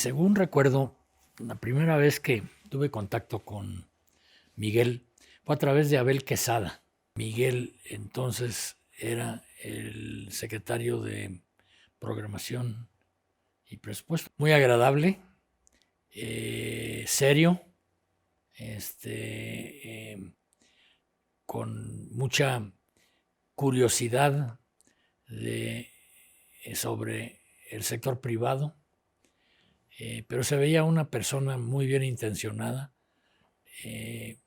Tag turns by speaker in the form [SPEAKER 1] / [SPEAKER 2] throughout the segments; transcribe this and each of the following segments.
[SPEAKER 1] Según recuerdo, la primera vez que tuve contacto con Miguel fue a través de Abel Quesada. Miguel entonces era el secretario de Programación y Presupuesto. Muy agradable, serio, con mucha curiosidad de, sobre el sector privado, pero se veía una persona muy bien intencionada, eh,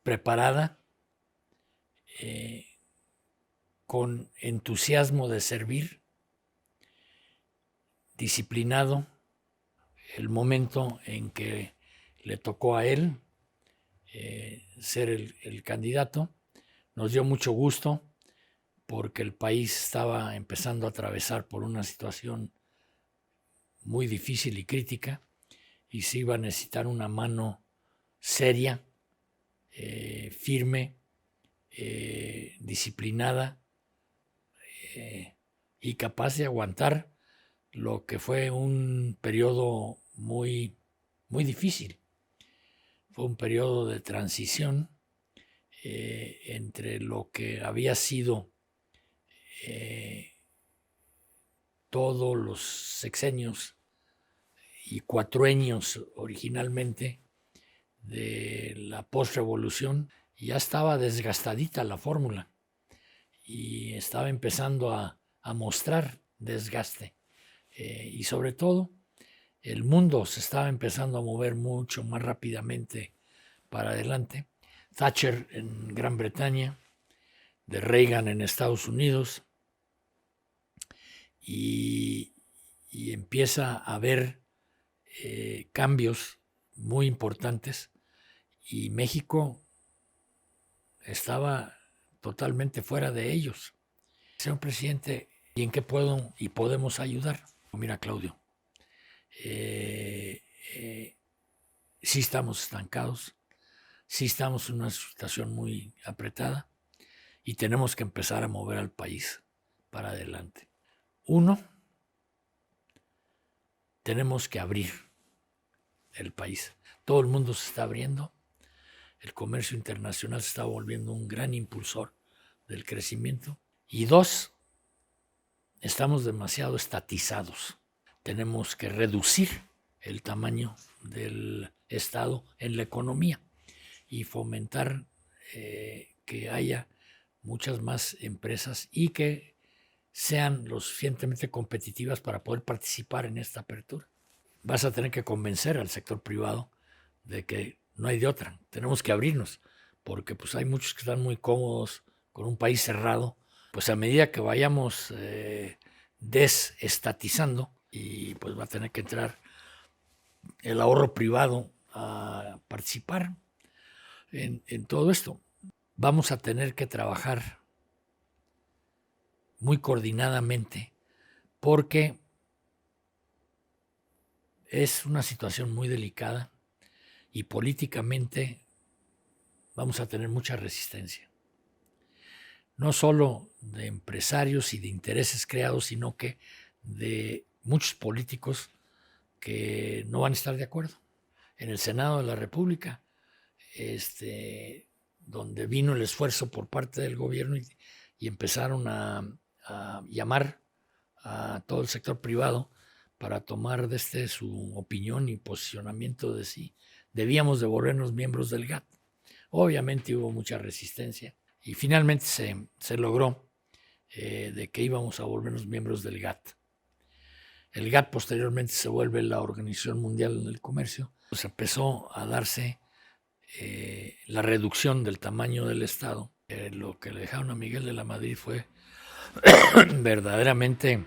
[SPEAKER 1] preparada, eh, con entusiasmo de servir, disciplinado. El momento en que le tocó a él ser el candidato, nos dio mucho gusto porque el país estaba empezando a atravesar por una situación muy difícil y crítica y se iba a necesitar una mano seria, firme, disciplinada y capaz de aguantar lo que fue un periodo muy, muy difícil. Fue un periodo de transición entre lo que había sido todos los sexenios y cuatroenios originalmente de la postrevolución. Ya estaba desgastadita la fórmula y estaba empezando a mostrar desgaste. Y sobre todo, el mundo se estaba empezando a mover mucho más rápidamente para adelante. Thatcher en Gran Bretaña, de Reagan en Estados Unidos, y empieza a haber cambios muy importantes y México estaba totalmente fuera de ellos. Señor presidente, ¿y en qué puedo y podemos ayudar? Mira, Claudio, sí estamos estancados, sí estamos en una situación muy apretada y tenemos que empezar a mover al país para adelante. Uno, tenemos que abrir el país. Todo el mundo se está abriendo. El comercio internacional se está volviendo un gran impulsor del crecimiento. Y dos, estamos demasiado estatizados. Tenemos que reducir el tamaño del Estado en la economía y fomentar que haya muchas más empresas y que sean lo suficientemente competitivas para poder participar en esta apertura. Vas a tener que convencer al sector privado de que no hay de otra, tenemos que abrirnos, porque pues hay muchos que están muy cómodos con un país cerrado. Pues a medida que vayamos desestatizando, y pues va a tener que entrar el ahorro privado a participar en todo esto. Vamos a tener que trabajar muy coordinadamente porque es una situación muy delicada y políticamente vamos a tener mucha resistencia. No solo de empresarios y de intereses creados, sino que de muchos políticos que no van a estar de acuerdo. En el Senado de la República, donde vino el esfuerzo por parte del gobierno y empezaron a llamar a todo el sector privado para tomar su opinión y posicionamiento de si debíamos de volvernos miembros del GATT. Obviamente hubo mucha resistencia y finalmente se logró de que íbamos a volvernos miembros del GATT. El GATT posteriormente se vuelve la Organización Mundial del Comercio. Pues empezó a darse la reducción del tamaño del Estado. Lo que le dejaron a Miguel de la Madrid fue verdaderamente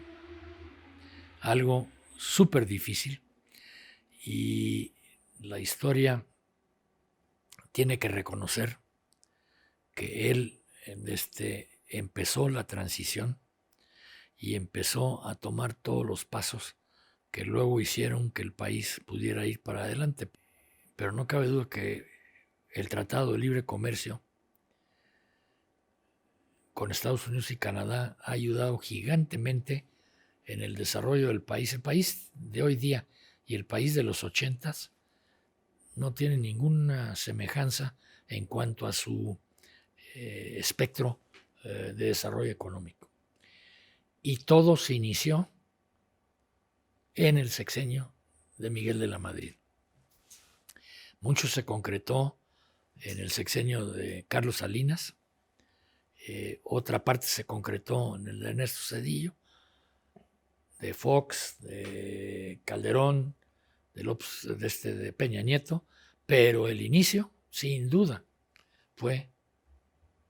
[SPEAKER 1] algo súper difícil y la historia tiene que reconocer que él empezó la transición y empezó a tomar todos los pasos que luego hicieron que el país pudiera ir para adelante. Pero no cabe duda que el Tratado de Libre Comercio con Estados Unidos y Canadá ha ayudado gigantemente en el desarrollo del país. El país de hoy día y el país de los 80s no tiene ninguna semejanza en cuanto a su espectro de desarrollo económico. Y todo se inició en el sexenio de Miguel de la Madrid. Mucho se concretó en el sexenio de Carlos Salinas, otra parte se concretó en el de Ernesto Zedillo, de Fox, de Calderón, de Peña Nieto, pero el inicio, sin duda, fue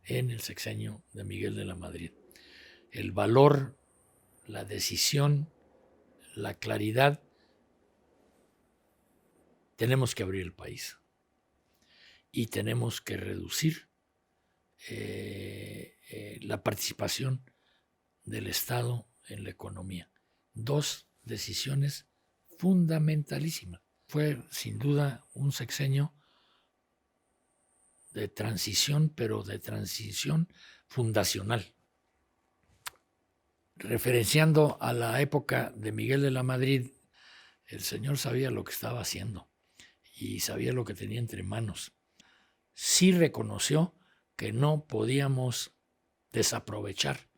[SPEAKER 1] en el sexenio de Miguel de la Madrid. El valor, la decisión, la claridad, tenemos que abrir el país y tenemos que reducir la participación del Estado en la economía. Dos decisiones fundamentalísimas. Fue sin duda un sexenio de transición, pero de transición fundacional. Referenciando a la época de Miguel de la Madrid, el señor sabía lo que estaba haciendo y sabía lo que tenía entre manos. Sí reconoció que no podíamos desaprovechar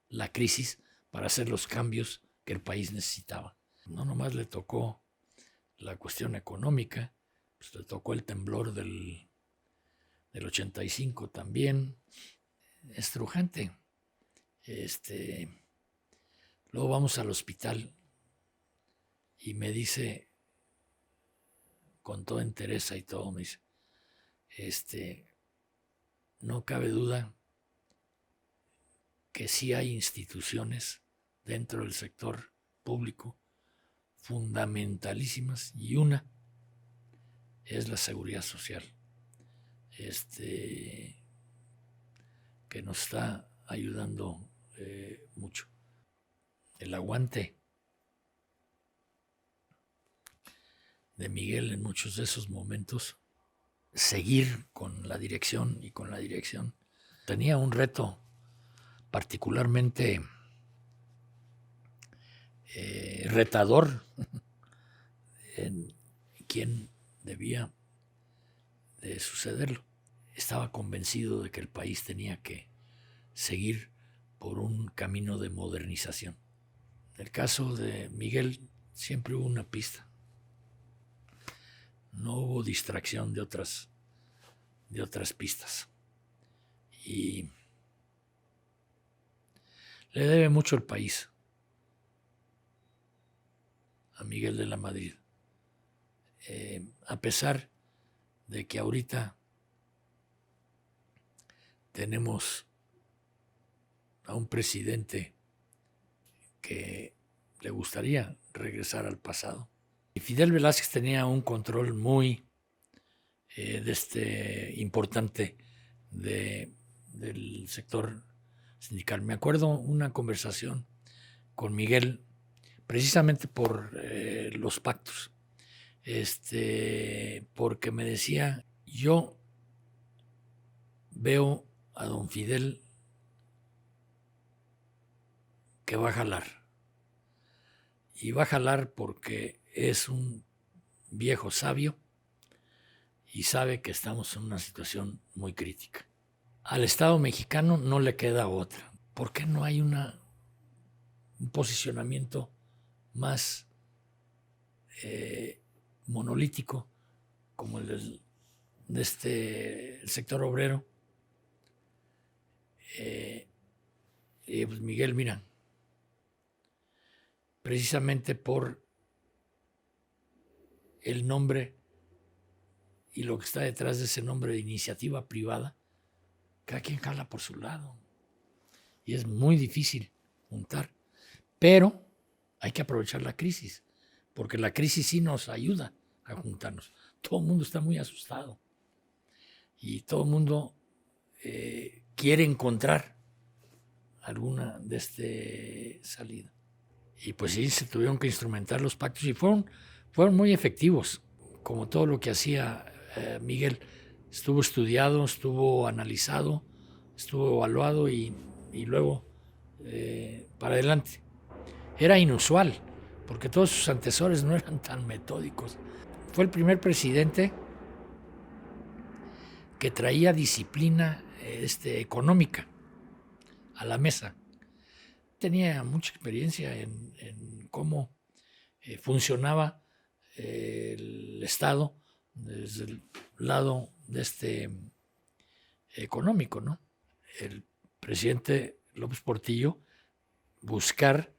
[SPEAKER 1] la crisis para hacer los cambios que el país necesitaba. No nomás le tocó la cuestión económica, pues le tocó el temblor del 85 también, estrujante. Luego vamos al hospital y me dice, con toda entereza y todo, me dice, no cabe duda que sí hay instituciones dentro del sector público fundamentalísimas y una es la seguridad social, que nos está ayudando mucho. El aguante de Miguel en muchos de esos momentos, seguir con la dirección y con la dirección. Tenía un reto particularmente retador en quién debía de sucederlo. Estaba convencido de que el país tenía que seguir por un camino de modernización. En el caso de Miguel siempre hubo una pista. No hubo distracción de otras pistas. Y le debe mucho el país a Miguel de la Madrid. A pesar de que ahorita tenemos a un presidente que le gustaría regresar al pasado. Y Fidel Velázquez tenía un control muy importante del sector sindical. Me acuerdo una conversación con Miguel precisamente por los pactos, porque me decía, yo veo a don Fidel que va a jalar, y va a jalar porque es un viejo sabio y sabe que estamos en una situación muy crítica. Al Estado mexicano no le queda otra. ¿Por qué no hay un posicionamiento más monolítico como el del sector obrero? Pues Miguel, mira, precisamente por el nombre y lo que está detrás de ese nombre de iniciativa privada, cada quien jala por su lado. Y es muy difícil juntar. Pero hay que aprovechar la crisis, porque la crisis sí nos ayuda a juntarnos. Todo el mundo está muy asustado y todo el mundo quiere encontrar alguna de salida. Y pues sí, se tuvieron que instrumentar los pactos y fueron muy efectivos, como todo lo que hacía Miguel. Estuvo estudiado, estuvo analizado, estuvo evaluado y luego para adelante. Era inusual, porque todos sus antecesores no eran tan metódicos. Fue el primer presidente que traía disciplina económica a la mesa. Tenía mucha experiencia en cómo funcionaba el Estado desde el lado económico, ¿no? El presidente López Portillo buscar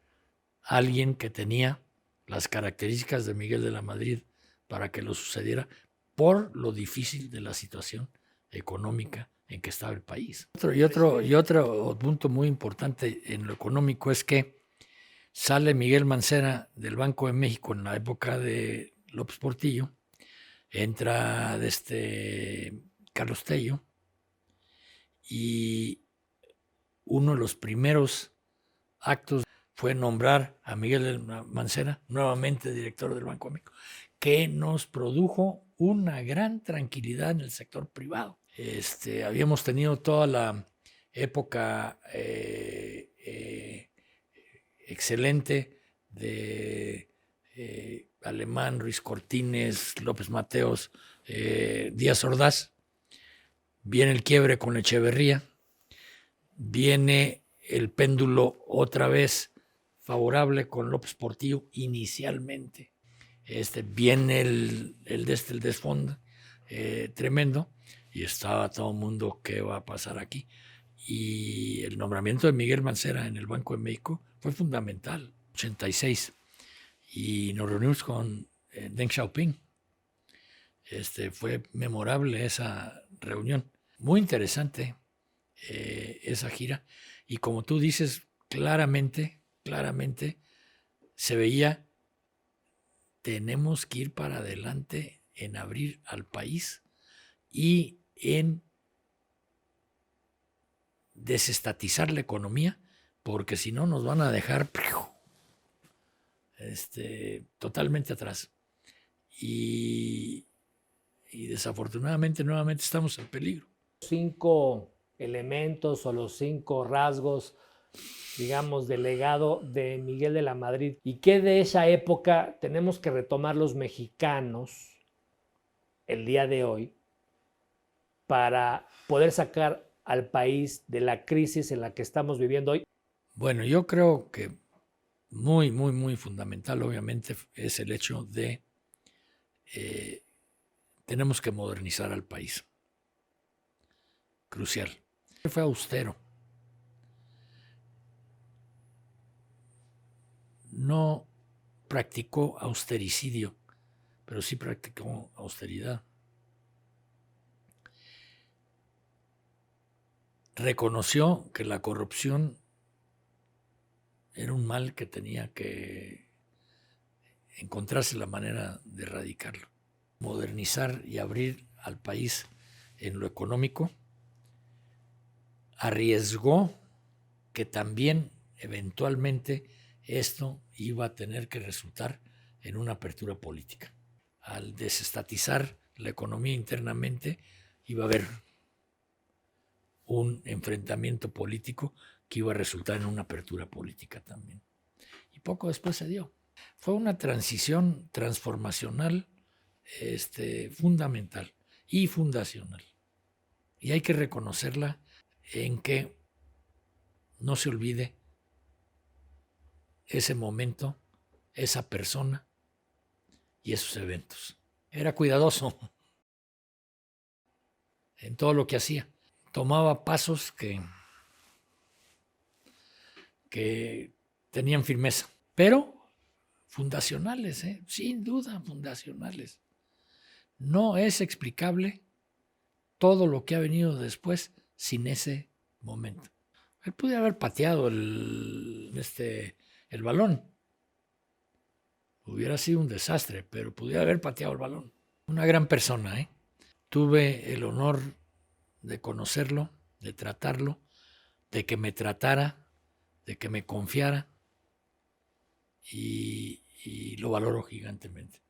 [SPEAKER 1] a alguien que tenía las características de Miguel de la Madrid para que lo sucediera por lo difícil de la situación económica en que estaba el país. Otro punto muy importante en lo económico es que sale Miguel Mancera del Banco de México en la época de López Portillo, entra Carlos Tello, y uno de los primeros actos fue nombrar a Miguel Mancera nuevamente director del Banco de México, que nos produjo una gran tranquilidad en el sector privado. Habíamos tenido toda la época excelente de Alemán, Ruiz Cortines, López Mateos, Díaz Ordaz. Viene el quiebre con Echeverría, viene el péndulo otra vez favorable con López Portillo inicialmente. Viene el desfondo tremendo, y estaba todo el mundo, ¿qué va a pasar aquí? Y el nombramiento de Miguel Mancera en el Banco de México fue fundamental, 86, y nos reunimos con Deng Xiaoping. Fue memorable esa reunión, muy interesante esa gira, y como tú dices, claramente se veía, tenemos que ir para adelante en abrir al país y en desestatizar la economía, porque si no nos van a dejar totalmente atrás. Y desafortunadamente nuevamente estamos en peligro.
[SPEAKER 2] 5 elementos o los 5 rasgos, digamos, del legado de Miguel de la Madrid, y qué de esa época tenemos que retomar los mexicanos el día de hoy para poder sacar al país de la crisis en la que estamos viviendo hoy.
[SPEAKER 1] Bueno, yo creo que muy fundamental, obviamente, es el hecho de tenemos que modernizar al país. Crucial. Fue austero. No practicó austericidio, pero sí practicó austeridad. Reconoció que la corrupción era un mal que tenía que encontrarse la manera de erradicarlo. Modernizar y abrir al país en lo económico. Arriesgó que también eventualmente esto iba a tener que resultar en una apertura política. Al desestatizar la economía internamente, iba a haber un enfrentamiento político que iba a resultar en una apertura política también. Y poco después se dio. Fue una transición transformacional fundamental y fundacional. Y hay que reconocerla en que no se olvide ese momento, esa persona y esos eventos. Era cuidadoso en todo lo que hacía. Tomaba pasos que tenían firmeza, pero fundacionales, sin duda fundacionales. No es explicable todo lo que ha venido después sin ese momento. Él pudo haber pateado el balón. Hubiera sido un desastre, pero pudiera haber pateado el balón. Una gran persona, Tuve el honor de conocerlo, de tratarlo, de que me tratara, de que me confiara, y lo valoro gigantemente.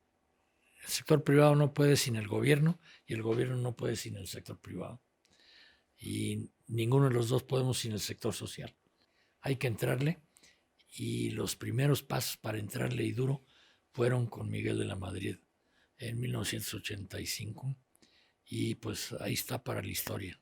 [SPEAKER 1] El sector privado no puede sin el gobierno y el gobierno no puede sin el sector privado. Y ninguno de los dos podemos sin el sector social. Hay que entrarle y los primeros pasos para entrarle y duro fueron con Miguel de la Madrid en 1985 y pues ahí está para la historia.